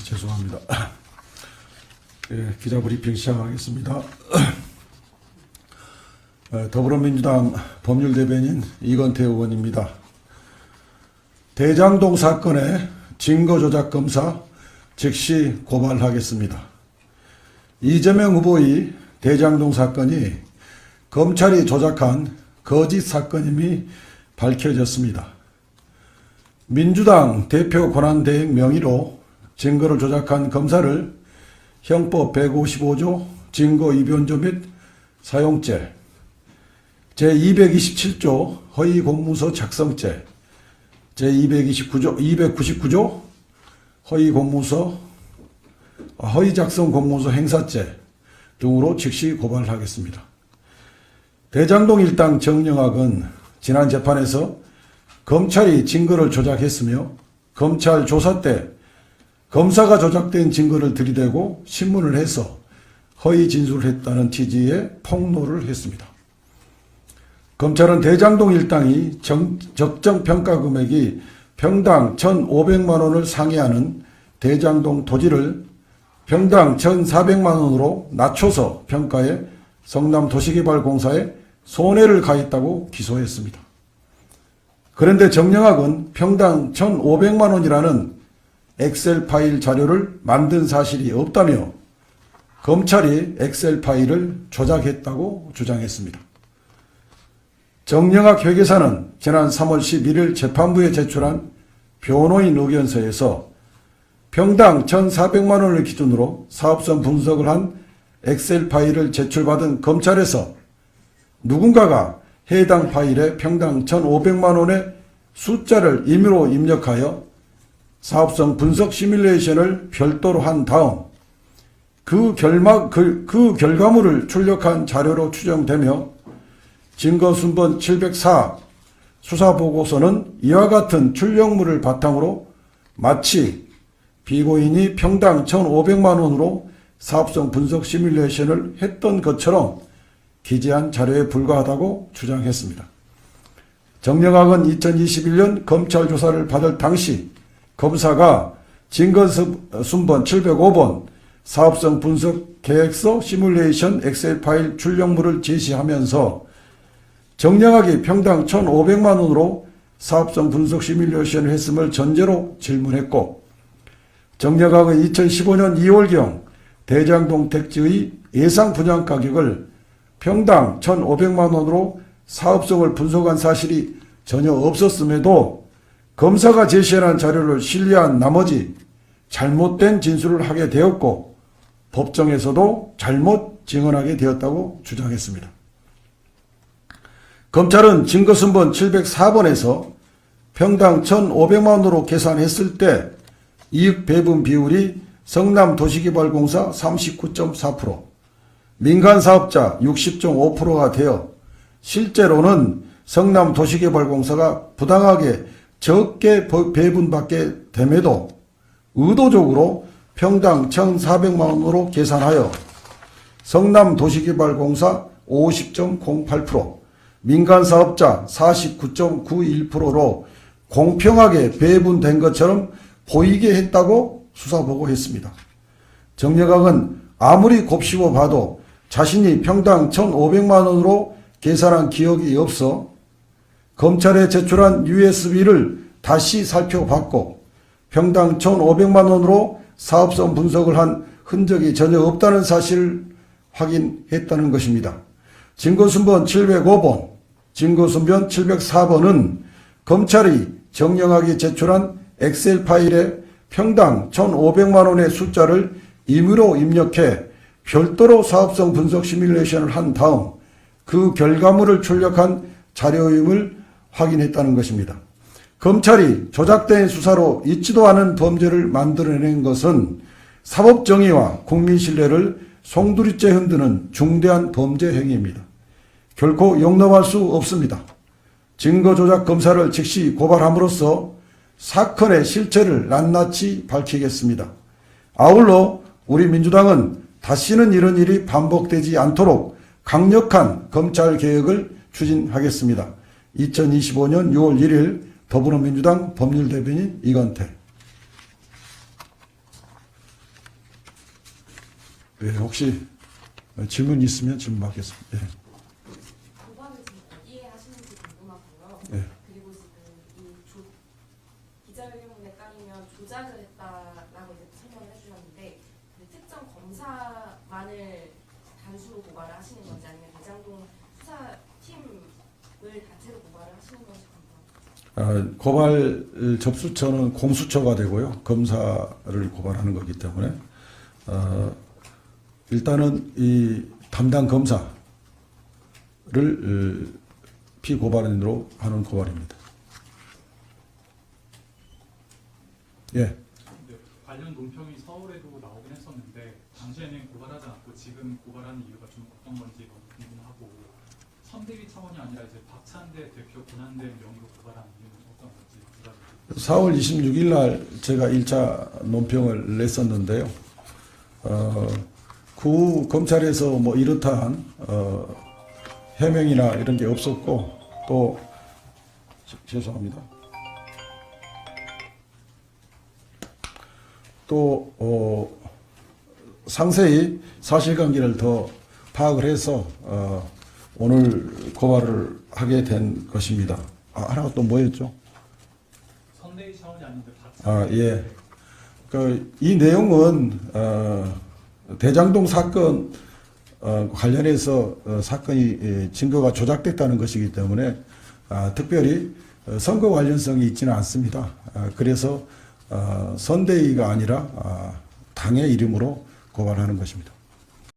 죄송합니다. 예, 기자 브리핑 시작하겠습니다. 더불어민주당 법률대변인 이건태 의원입니다. 대장동 사건의 증거조작검사 즉시 고발하겠습니다. 이재명 후보의 대장동 사건이 검찰이 조작한 거짓 사건임이 밝혀졌습니다. 민주당 대표 권한대행 명의로 증거를 조작한 검사를 형법 155조 증거이변조 및 사용죄, 제227조 허위공문서 작성죄, 제299조 허위작성 공문서 행사죄 등으로 즉시 고발하겠습니다. 대장동 일당 정영학은 지난 재판에서 검찰이 증거를 조작했으며 검찰 조사 때 검사가 조작된 증거를 들이대고 신문을 해서 허위 진술을 했다는 취지의 폭로를 했습니다. 검찰은 대장동 일당이 적정 평가 금액이 평당 1,500만 원을 상회하는 대장동 토지를 평당 1,400만 원으로 낮춰서 평가해 성남도시개발공사에 손해를 가했다고 기소했습니다. 그런데 정영학은 평당 1,500만 원이라는 엑셀 파일 자료를 만든 사실이 없다며 검찰이 엑셀 파일을 조작했다고 주장했습니다. 정영학 회계사는 지난 3월 11일 재판부에 제출한 변호인 의견서에서 평당 1,400만 원을 기준으로 사업성 분석을 한 엑셀 파일을 제출받은 검찰에서 누군가가 해당 파일에 평당 1,500만 원의 숫자를 임의로 입력하여 사업성 분석 시뮬레이션을 별도로 한 다음 그 결과물을 출력한 자료로 추정되며 증거순번 704 수사보고서는 이와 같은 출력물을 바탕으로 마치 피고인이 평당 1,500만 원으로 사업성 분석 시뮬레이션을 했던 것처럼 기재한 자료에 불과하다고 주장했습니다. 정영학은 2021년 검찰 조사를 받을 당시 검사가 증거순번 705번 사업성 분석 계획서 시뮬레이션 엑셀 파일 출력물을 제시하면서 정영학이 평당 1,500만 원으로 사업성 분석 시뮬레이션을 했음을 전제로 질문했고, 정영학은 2015년 2월경 대장동 택지의 예상 분양 가격을 평당 1,500만 원으로 사업성을 분석한 사실이 전혀 없었음에도 검사가 제시한 자료를 신뢰한 나머지 잘못된 진술을 하게 되었고 법정에서도 잘못 증언하게 되었다고 주장했습니다. 검찰은 증거순번 704번에서 평당 1,500만 원으로 계산했을 때 이익 배분 비율이 성남도시개발공사 39.4%, 민간사업자 60.5%가 되어 실제로는 성남도시개발공사가 부당하게 적게 배분받게 됨에도 의도적으로 평당 1,400만 원으로 계산하여 성남도시개발공사 50.08%, 민간사업자 49.91%로 공평하게 배분된 것처럼 보이게 했다고 수사보고했습니다. 정영학은 아무리 곱씹어 봐도 자신이 평당 1,500만 원으로 계산한 기억이 없어 검찰에 제출한 USB를 다시 살펴봤고 평당 1,500만 원으로 사업성 분석을 한 흔적이 전혀 없다는 사실을 확인했다는 것입니다. 증거순번 705번, 증거순번 704번은 검찰이 정영학이 제출한 엑셀 파일에 평당 1,500만 원의 숫자를 임의로 입력해 별도로 사업성 분석 시뮬레이션을 한 다음 그 결과물을 출력한 자료임을 확인했다는 것입니다. 검찰이 조작된 수사로 있지도 않은 범죄를 만들어낸 것은 사법정의와 국민신뢰를 송두리째 흔드는 중대한 범죄 행위입니다. 결코 용납할 수 없습니다. 증거조작 검사를 즉시 고발함으로써 사건의 실체를 낱낱이 밝히겠습니다. 아울러 우리 민주당은 다시는 이런 일이 반복되지 않도록 강력한 검찰개혁을 추진하겠습니다. 2025년 6월 1일 더불어민주당 법률대변인 이건태. 예, 혹시 질문 있으면 질문하겠습니다. 예. 고발을 지금 어디에 하시는지 궁금하고요. 예. 그리고 지금 기자회견문에 따르면 조작을 했다라고 이제 설명을 해주셨는데 그 특정 검사만을 단수로 고발을 하시는 건지 아니면 대장동 수사팀을 단체로 고발을 하시는 건지 궁금합니다. 고발 접수처는 공수처가 되고요. 검사를 고발하는 거기 때문에 일단은 이 담당 검사를 피고발인으로 하는 고발입니다. 예. 네, 관련 논평이 서울에도 나오긴 했었는데 당시에는 고발하지 않고 지금 고발하는 이유가 좀 어떤 건지 너무 궁금하고 선대위 차원이 아니라 이제 박찬대 대표 권한대 명의로 고발하는 이유는 어떤 건지 두 가지. 4월 26일 날 제가 1차 논평을 냈었는데요. 그 검찰에서 뭐 이렇다한 해명이나 이런 게 없었고 또 죄송합니다. 또 상세히 사실관계를 더 파악을 해서 오늘 고발을 하게 된 것입니다. 하나가 또 뭐였죠? 선대위 차원이 아닌데 박찬대. 예. 이 내용은 대장동 사건 관련해서 사건이 증거가 조작됐다는 것이기 때문에 특별히 선거 관련성이 있지는 않습니다. 그래서 선대위가 아니라 당의 이름으로 고발하는 것입니다.